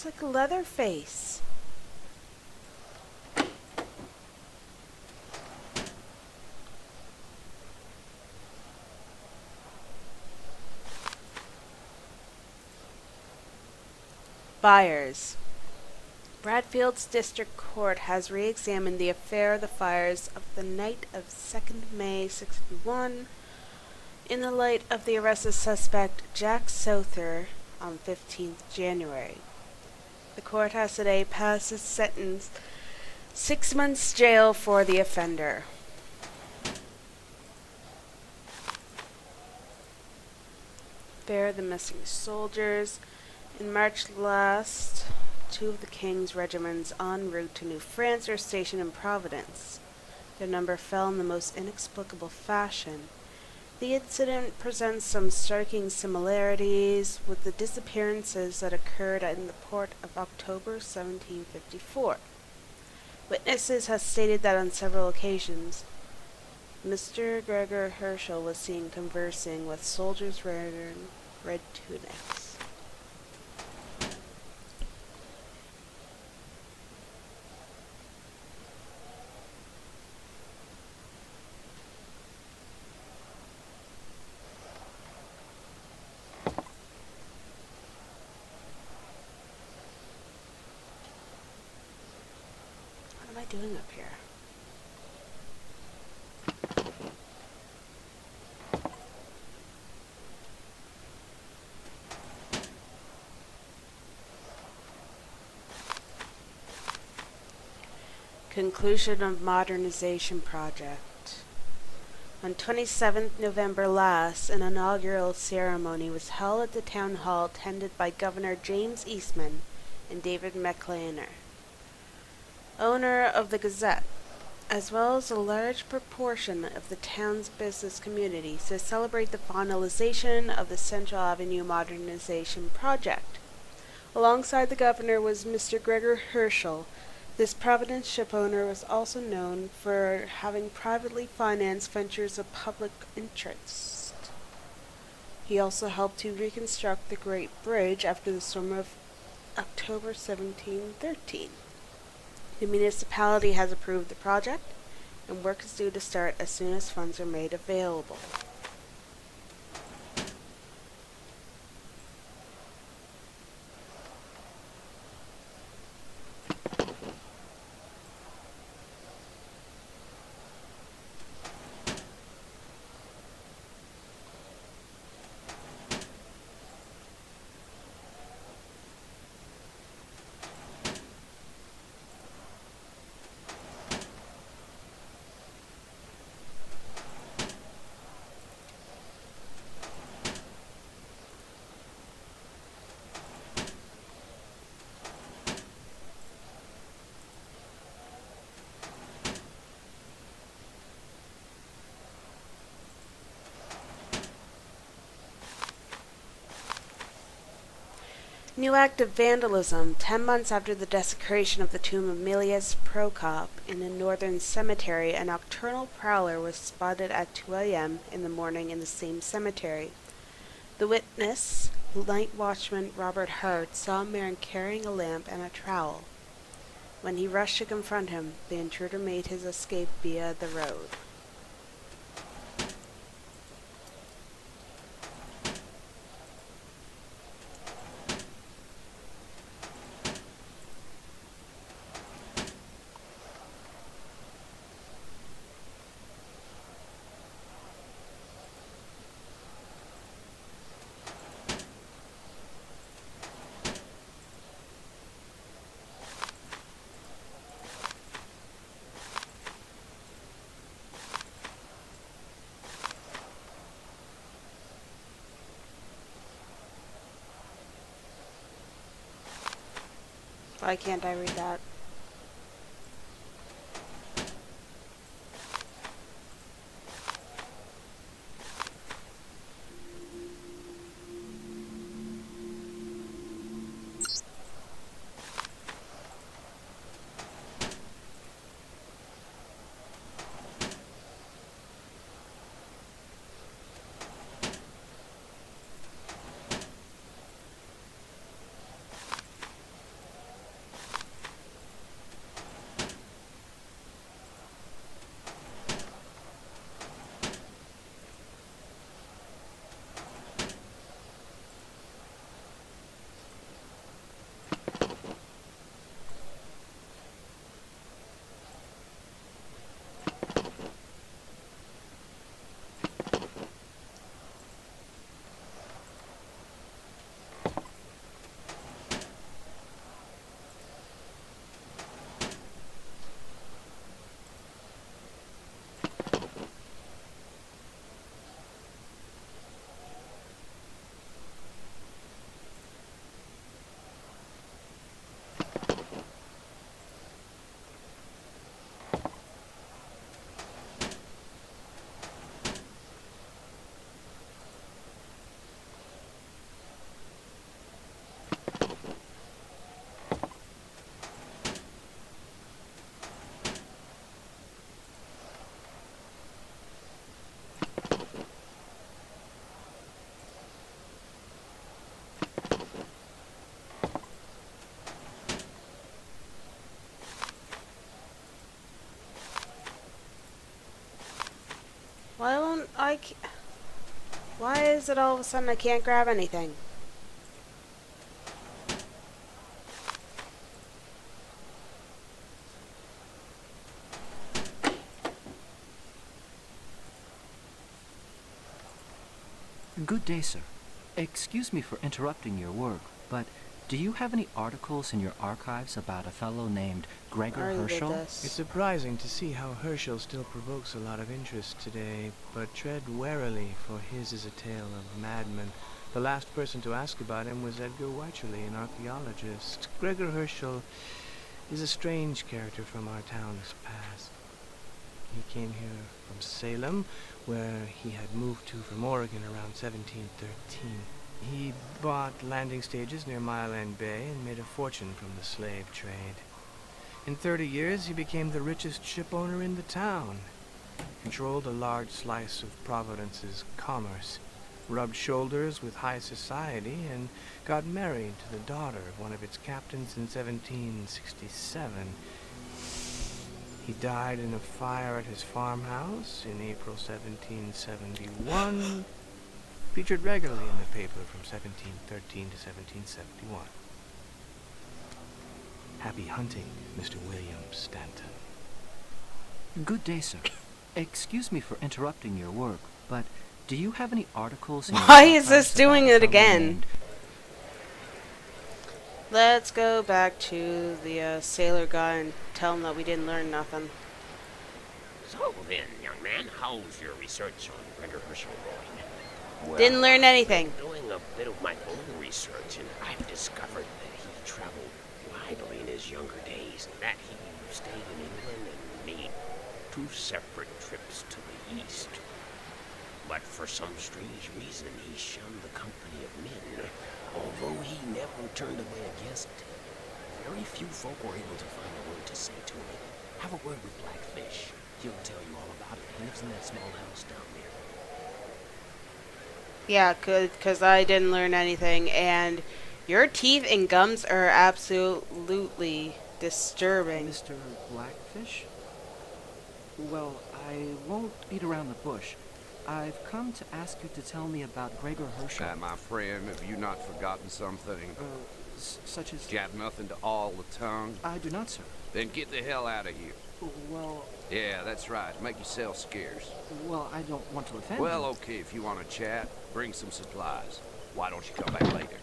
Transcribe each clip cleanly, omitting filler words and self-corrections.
Looks like a Leatherface. Fires. Bradfield's District Court has re-examined the affair of the fires of the night of 2nd May 61 in the light of the arrest of suspect Jack Souther on 15th January. The court has today passed its sentence 6 months jail for the offender. Bear the missing soldiers. In March last, 2 of the King's regiments en route to New France were stationed in Providence. Their number fell in the most inexplicable fashion. The incident presents some striking similarities with the disappearances that occurred in the port of October 1754. Witnesses have stated that on several occasions, Mr. Gregor Herschel was seen conversing with soldiers wearing red tunics. What am I doing up here? Conclusion of modernization project. On 27th November last, an inaugural ceremony was held at the town hall attended by Governor James Eastman and David McLeaner, owner of the Gazette, as well as a large proportion of the town's business community to celebrate the finalization of the Central Avenue modernization project. Alongside the governor was Mr. Gregor Herschel. This Providence shipowner was also known for having privately financed ventures of public interest. He also helped to reconstruct the Great Bridge after the storm of October 1713. The municipality has approved the project, and work is due to start as soon as funds are made available. New act of vandalism. 10 months after the desecration of the tomb of Milius Prokop in a northern cemetery, a nocturnal prowler was spotted at 2 a.m. in the morning in the same cemetery. The witness, night watchman Robert Hart, saw a man carrying a lamp and a trowel. When he rushed to confront him, the intruder made his escape via the road. Why can't I read that? Why is it all of a sudden I can't grab anything? Good day, sir. Excuse me for interrupting your work, but do you have any articles in your archives about a fellow named Gregor Herschel? It's surprising to see how Herschel still provokes a lot of interest today, but tread warily, for his is a tale of madmen. The last person to ask about him was Edgar Wycherley, an archaeologist. Gregor Herschel is a strange character from our town's past. He came here from Salem, where he had moved to from Oregon around 1713. He bought landing stages near Mile End Bay and made a fortune from the slave trade. In 30 years, he became the richest ship owner in the town, controlled a large slice of Providence's commerce, rubbed shoulders with high society, and got married to the daughter of one of its captains in 1767. He died in a fire at his farmhouse in April 1771, featured regularly in the paper from 1713 to 1771. Happy hunting, Mr. William Stanton. Good day, sir. Excuse me for interrupting your work, but do you have any articles in your Why is archives this doing about a it fellow again? named- Let's go back to the sailor guy and tell him that we didn't learn nothing. So then, young man, how's your research on Gregor Herschel going? Well, Didn't learn anything. I'm doing a bit of my own research, and I've discovered that he traveled widely in his younger days, and that he stayed in England and made 2 separate trips to the east. But for some strange reason, he shunned the company of men. Although he never turned away a guest, very few folk were able to find a word to say to him. Have a word with Blackfish. He'll tell you all about it. He lives in that small house down there. Yeah, because I didn't learn anything, and your teeth and gums are absolutely disturbing. Mr. Blackfish? Well, I won't beat around the bush. I've come to ask you to tell me about Gregor Herschel. My friend, have you not forgotten something? Such as... Do you have nothing to awl the tongue? I do not, sir. Then get the hell out of here. Well, Yeah, that's right. Make yourself scarce. I don't want to offend Well, you. okay, if you want to chat, bring some supplies. Why don't you come back later?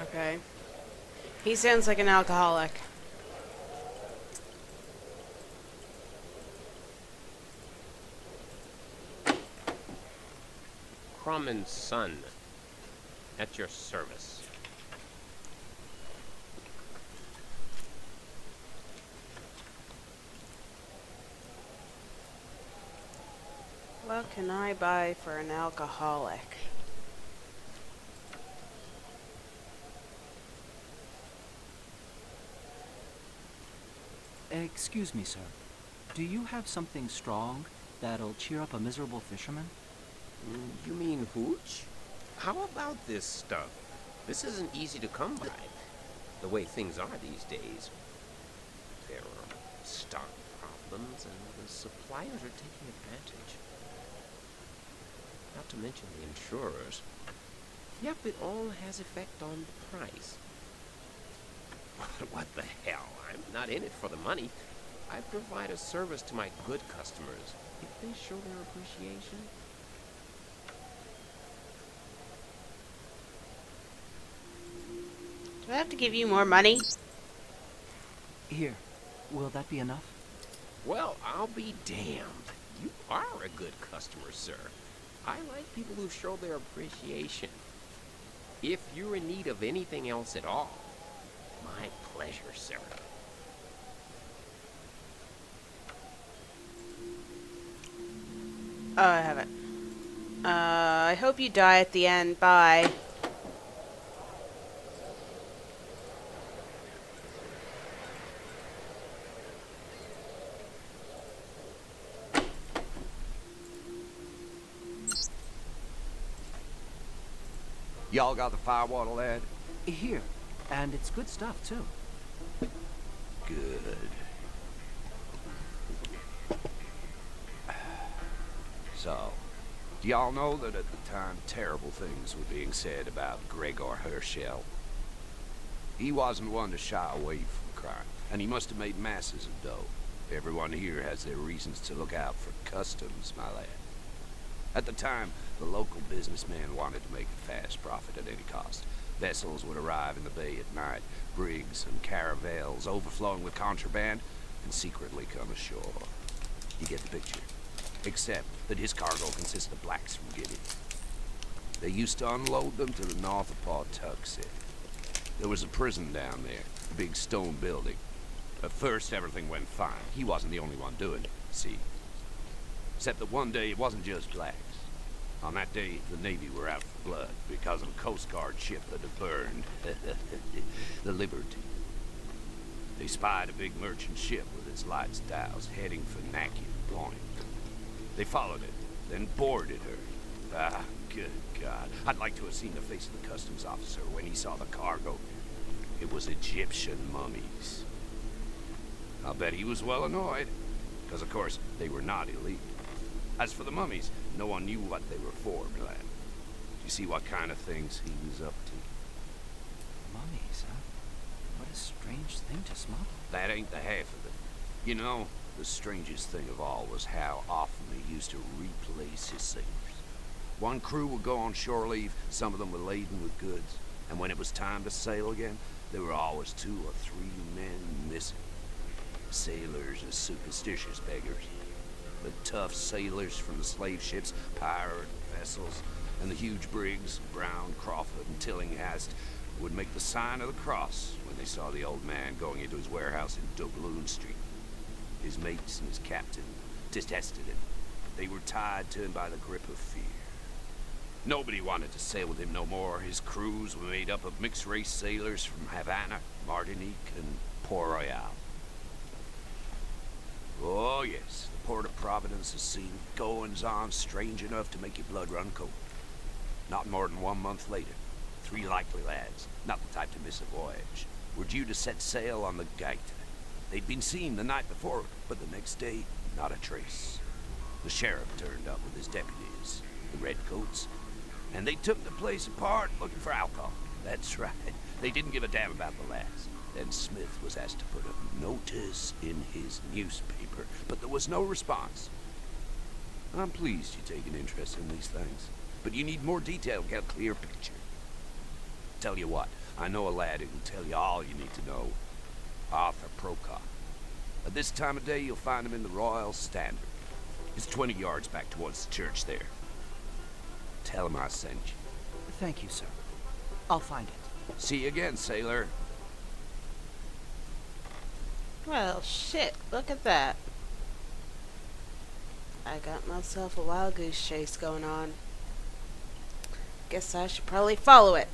Okay. He sounds like an alcoholic. Crumb and Son, at your service. What can I buy for an alcoholic? Excuse me, sir. Do you have something strong that'll cheer up a miserable fisherman? You mean hooch? How about this stuff? This isn't easy to come by. The way things are these days. There are stock problems, and the suppliers are taking advantage. Not to mention the insurers. Yep, it all has effect on the price. What the hell? I'm not in it for the money. I provide a service to my good customers if they show their appreciation. Do I have to give you more money? Here, will that be enough? Well, I'll be damned. You are a good customer, sir. I like people who show their appreciation. If you're in need of anything else at all, my pleasure, sir. Oh, I have it. I hope you die at the end. Bye. Y'all got the firewater, lad? Here, and it's good stuff, too. Good. So, do y'all know that at the time terrible things were being said about Gregor Herschel? He wasn't one to shy away from crime, and he must have made masses of dough. Everyone here has their reasons to look out for customs, my lad. At the time, the local businessman wanted to make a fast profit at any cost. Vessels would arrive in the bay at night, brigs and caravels overflowing with contraband, and secretly come ashore. You get the picture. Except that his cargo consists of blacks from Guinea. They used to unload them to the north of Pawtuxet. There was a prison down there, a big stone building. At first, everything went fine. He wasn't the only one doing it, see? Except that one day, it wasn't just blacks. On that day, the Navy were out for blood because of a Coast Guard ship that had burned. The Liberty. They spied a big merchant ship with its lights doused, heading for Nakian Point. They followed it, then boarded her. Ah, good God. I'd like to have seen the face of the customs officer when he saw the cargo. It was Egyptian mummies. I'll bet he was well annoyed, because of course, they were not illegal. As for the mummies, no one knew what they were for, my lad. You see what kind of things he was up to. Mummies, huh? What a strange thing to smuggle. That ain't the half of it. You know, the strangest thing of all was how often they used to replace his sailors. One crew would go on shore leave, some of them were laden with goods, and when it was time to sail again, there were always 2 or 3 men missing. Sailors are superstitious beggars. The tough sailors from the slave ships, pirate vessels, and the huge brigs, Brown, Crawford, and Tillinghast, would make the sign of the cross when they saw the old man going into his warehouse in Doubloon Street. His mates and his captain detested him. They were tied to him by the grip of fear. Nobody wanted to sail with him no more. His crews were made up of mixed-race sailors from Havana, Martinique, and Port Royal. Oh yes, the Port of Providence has seen goings-on strange enough to make your blood run cold. Not more than 1 month later, 3 likely lads, not the type to miss a voyage, were due to set sail on the Gaita. They'd been seen the night before, but the next day, not a trace. The sheriff turned up with his deputies, the redcoats, and they took the place apart looking for alcohol. That's right, they didn't give a damn about the lads. Then Smith was asked to put a notice in his newspaper, but there was no response. I'm pleased you take an interest in these things, but you need more detail to get a clear picture. Tell you what, I know a lad who can tell you all you need to know. Arthur Prokop. At this time of day, you'll find him in the Royal Standard. It's 20 yards back towards the church there. Tell him I sent you. Thank you, sir. I'll find it. See you again, sailor. Well, shit, look at that. I got myself a wild goose chase going on. Guess I should probably follow it.